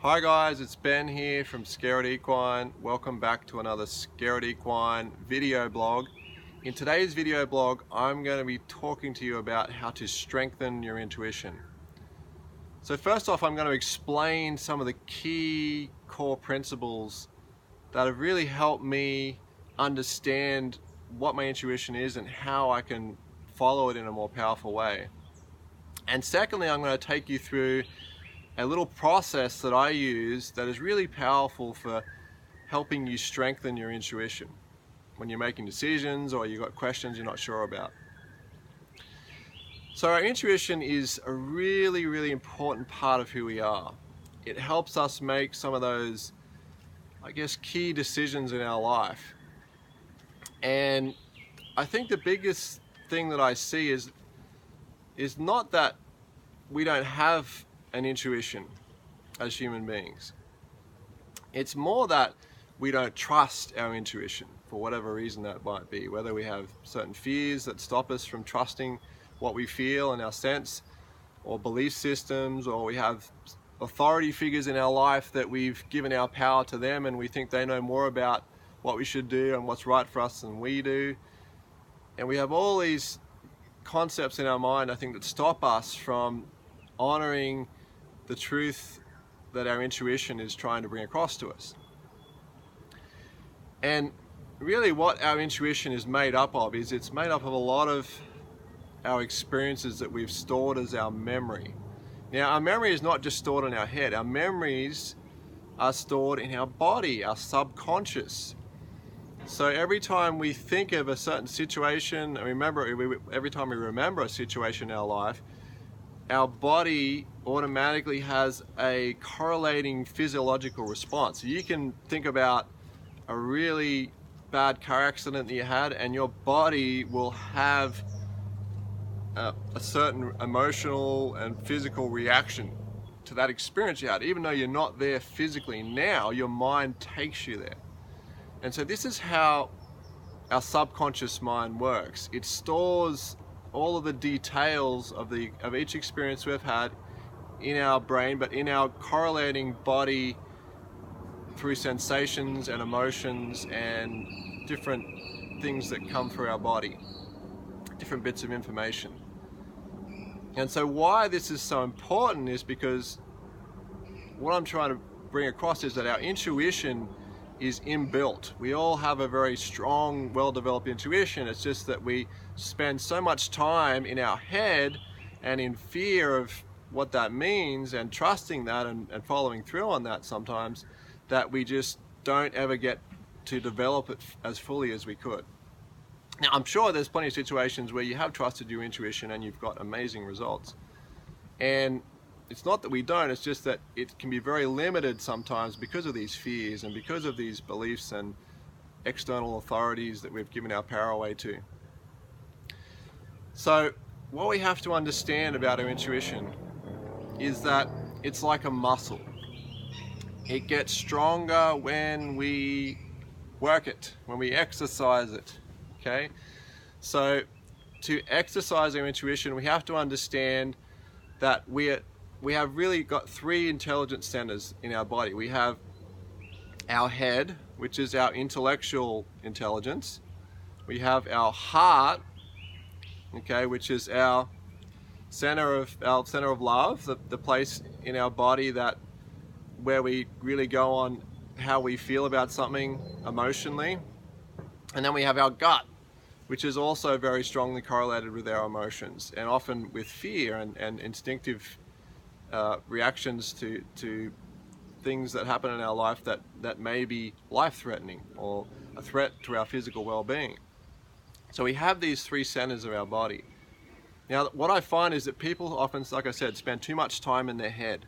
Hi guys, it's Ben here from Scared Equine. Welcome back to another Scared Equine video blog. In today's video blog, I'm going to be talking to you about how to strengthen your intuition. So first off, I'm going to explain some of the key core principles that have really helped me understand what my intuition is and how I can follow it in a more powerful way. And secondly, I'm going to take you through a little process that I use that is really powerful for helping you strengthen your intuition when you're making decisions or you've got questions you're not sure about. So our intuition is a really important part of who we are. It helps us make some of those, key decisions in our life. And I think the biggest thing that I see is not that we don't have an intuition as human beings. It's more that we don't trust our intuition for whatever reason that might be, whether we have certain fears that stop us from trusting what we feel and our sense, or belief systems, or we have authority figures in our life that we've given our power to them and we think they know more about what we should do and what's right for us than we do. And we have all these concepts in our mind, I think, that stop us from honoring the truth that our intuition is trying to bring across to us. And really what our intuition is made up of is it's made up of a lot of our experiences that we've stored as our memory. Now, our memory is not just stored in our head. Our memories are stored in our body, our subconscious. So every time we think of a certain situation, every time we remember a situation in our life, our body automatically has a correlating physiological response. So you can think about a really bad car accident that you had, and your body will have a certain emotional and physical reaction to that experience you had, even though you're not there physically. Now your mind takes you there. And so this is how our subconscious mind works. It stores all of the details of each experience we've had in our brain, but in our correlating body through sensations and emotions and different things that come through our body, different bits of information. And so why this is so important is because what I'm trying to bring across is that our intuition is inbuilt. We all have a very strong, well-developed intuition. It's just that we spend so much time in our head and in fear of what that means and trusting that and following through on that sometimes, that we just don't ever get to develop it as fully as we could. Now, I'm sure there's plenty of situations where you have trusted your intuition and you've got amazing results. And it's not that we don't, it's just that it can be very limited sometimes because of these fears and because of these beliefs and external authorities that we've given our power away to. So what we have to understand about our intuition is that it's like a muscle. It gets stronger when we work it, when we exercise it, okay? So to exercise our intuition, we have to understand that we have really got three intelligence centers in our body. We have our head, which is our intellectual intelligence. We have our heart, okay, which is our center of love, the place in our body where we really go on how we feel about something emotionally. And then we have our gut, which is also very strongly correlated with our emotions and often with fear and instinctive reactions to things that happen in our life that may be life-threatening or a threat to our physical well-being. So we have these three centers of our body. Now, what I find is that people often, like I said, spend too much time in their head.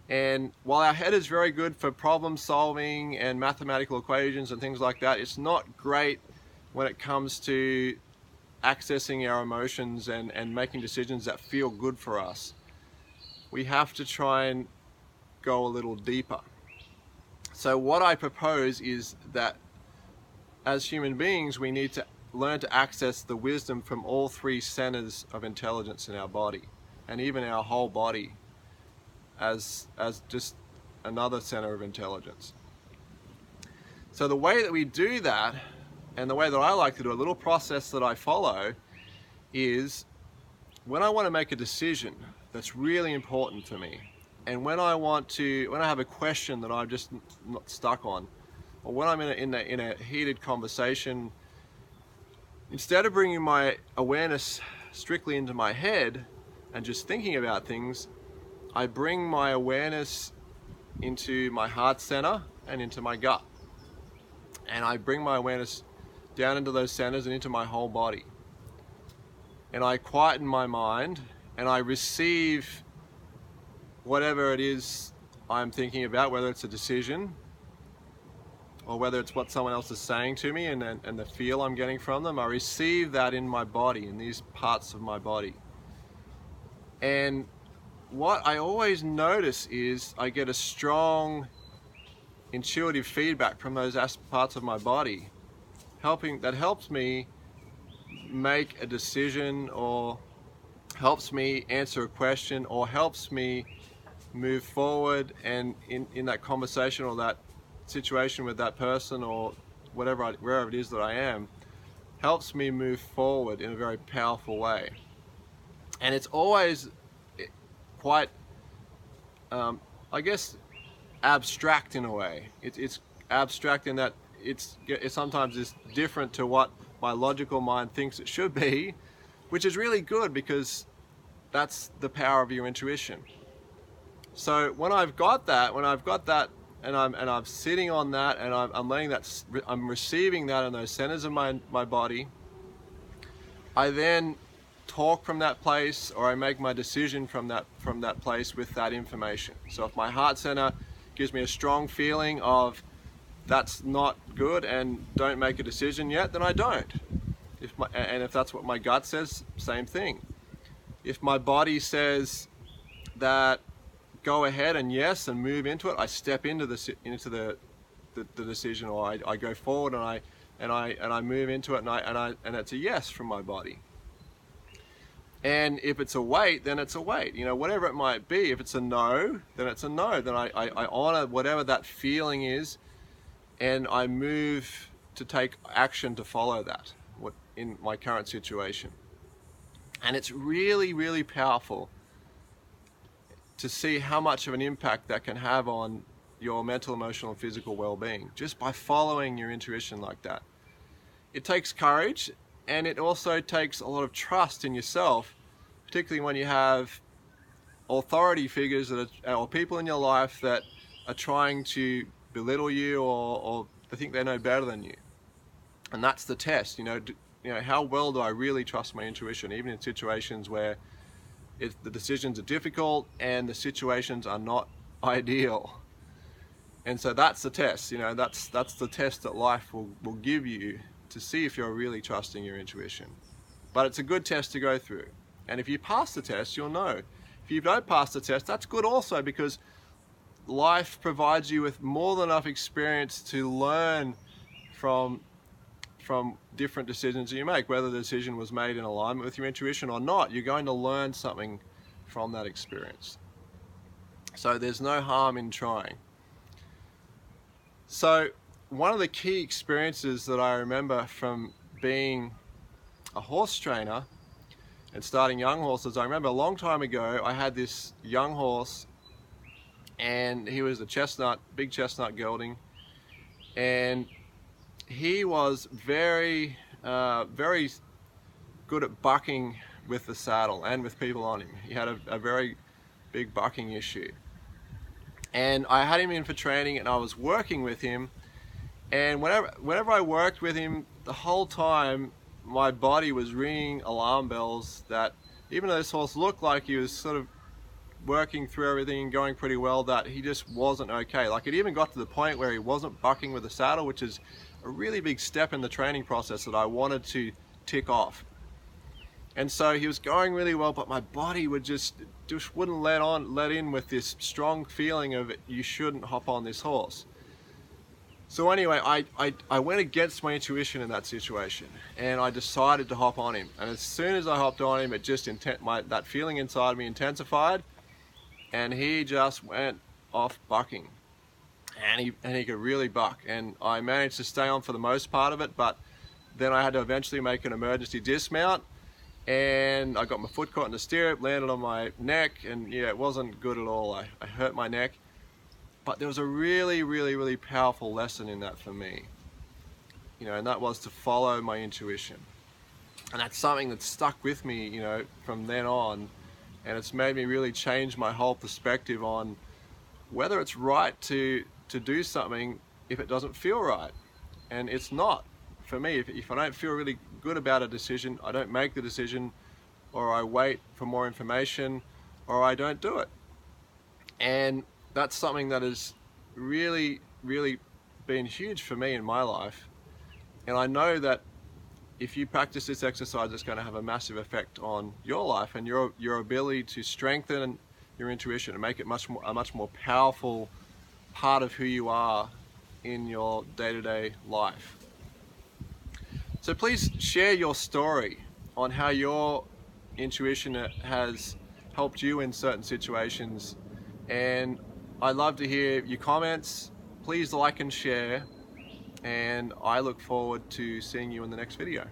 And while our head is very good for problem solving and mathematical equations and things like that, it's not great when it comes to accessing our emotions and making decisions that feel good for us. We have to try and go a little deeper. So what I propose is that as human beings, we need to learn to access the wisdom from all three centers of intelligence in our body, and even our whole body as just another center of intelligence. So the way that we do that, and the way that I like to do a little process that I follow, is when I want to make a decision that's really important to me, and when I have a question that I'm just not stuck on, or when I'm in a heated conversation, instead of bringing my awareness strictly into my head and just thinking about things, I bring my awareness into my heart center and into my gut. And I bring my awareness down into those centers and into my whole body. And I quieten my mind and I receive whatever it is I'm thinking about, whether it's a decision or whether it's what someone else is saying to me and the feel I'm getting from them. I receive that in my body, in these parts of my body. And what I always notice is I get a strong intuitive feedback from those parts of my body, that helps me make a decision, or helps me answer a question, or helps me move forward and in that conversation or that situation with that person or wherever it is that I am, helps me move forward in a very powerful way. And it's always quite, I guess, abstract in a way. It's abstract in that it sometimes is different to what my logical mind thinks it should be, which is really good because that's the power of your intuition. So when I've got that, and I'm sitting on that, and I'm receiving that in those centers of my body, I then talk from that place, or I make my decision from that place with that information. So if my heart center gives me a strong feeling of that's not good and don't make a decision yet, then I don't. If that's what my gut says, same thing. If my body says that go ahead and yes and move into it, I step into the decision, or I go forward and I move into it, and it's a yes from my body. And if it's a wait, then it's a wait. Whatever it might be. If it's a no, then it's a no. Then I honor whatever that feeling is, and I move to take action to follow that in my current situation. And it's really, really powerful to see how much of an impact that can have on your mental, emotional, and physical well-being just by following your intuition like that. It takes courage, and it also takes a lot of trust in yourself, particularly when you have authority figures or people in your life that are trying to belittle you or they think they know better than you. And that's the test. How well do I really trust my intuition, even in situations where the decisions are difficult and the situations are not ideal. And so that's the test. That's the test that life will give you to see if you're really trusting your intuition. But it's a good test to go through. And if you pass the test, you'll know. If you don't pass the test, that's good also, because life provides you with more than enough experience to learn from different decisions that you make. Whether the decision was made in alignment with your intuition or not, you're going to learn something from that experience. So there's no harm in trying. So one of the key experiences that I remember from being a horse trainer and starting young horses, I remember a long time ago I had this young horse, and he was a big chestnut gelding, and he was very, very good at bucking with the saddle and with people on him. He had a very big bucking issue. And I had him in for training, and I was working with him, and whenever I worked with him, the whole time my body was ringing alarm bells that even though this horse looked like he was sort of working through everything and going pretty well, that he just wasn't okay. Like, it even got to the point where he wasn't bucking with the saddle, which is a really big step in the training process that I wanted to tick off. And so he was going really well, but my body would just wouldn't let in with this strong feeling of you shouldn't hop on this horse. So anyway, I went against my intuition in that situation, and I decided to hop on him. And as soon as I hopped on him, it just that feeling inside me intensified, and he just went off bucking, and he could really buck, and I managed to stay on for the most part of it, but then I had to eventually make an emergency dismount, and I got my foot caught in the stirrup, landed on my neck, and yeah, it wasn't good at all. I hurt my neck, but there was a really powerful lesson in that for me, you know, and that was to follow my intuition. And that's something that stuck with me, you know, from then on, and it's made me really change my whole perspective on whether it's right to do something if it doesn't feel right. And it's not. For me, if I don't feel really good about a decision, I don't make the decision, or I wait for more information, or I don't do it. And that's something that has really been huge for me in my life. And I know that if you practice this exercise, it's going to have a massive effect on your life and your ability to strengthen your intuition and make it a much more powerful part of who you are in your day-to-day life. So please share your story on how your intuition has helped you in certain situations, and I'd love to hear your comments. Please like and share, and I look forward to seeing you in the next video.